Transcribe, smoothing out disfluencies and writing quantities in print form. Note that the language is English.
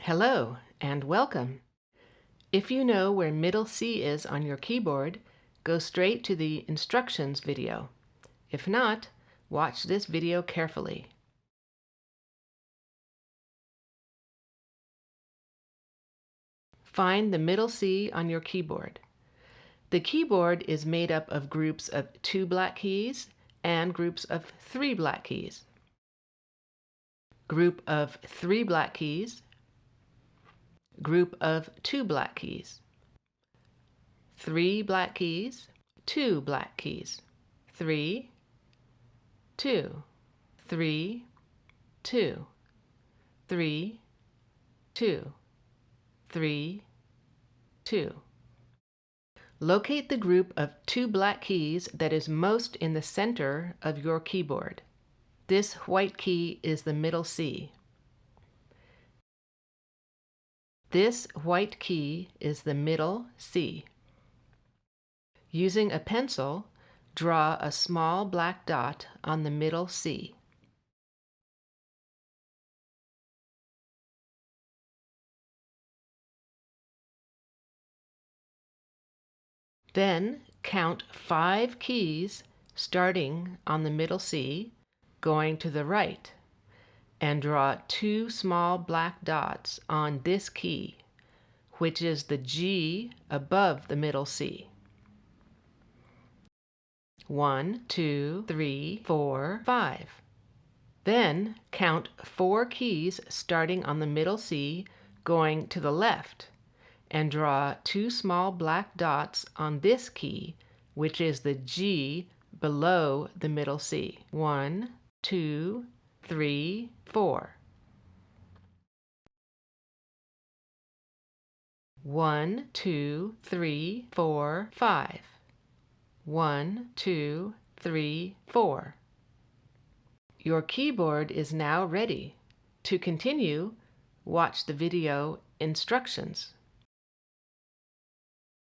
Hello and welcome. If you know where middle C is on your keyboard, go straight to the instructions video. If not, watch this video carefully. Find the middle C on your keyboard. The keyboard is made up of groups of 2 black keys and groups of 3 black keys. Group of 3 black keys, group of 2 black keys, 3 black keys, 2 black keys, 3, 2, 3, 2, 3, 2, 3, 2. Locate the group of 2 black keys that is most in the center of your keyboard. This white key is the middle C. This white key is the middle C. Using a pencil, draw a small black dot on the middle C. Then count 5 keys starting on the middle C, going to the right, and draw 2 small black dots on this key, which is the G above the middle C. 1, 2, 3, 4, 5. Then count 4 keys starting on the middle C, going to the left, and draw 2 small black dots on this key, which is the G below the middle C. 1, 2, 3, 4. 1, 2, 3, 4, 5. 1, 2, 3, 4. Your keyboard is now ready. To continue, watch the video instructions.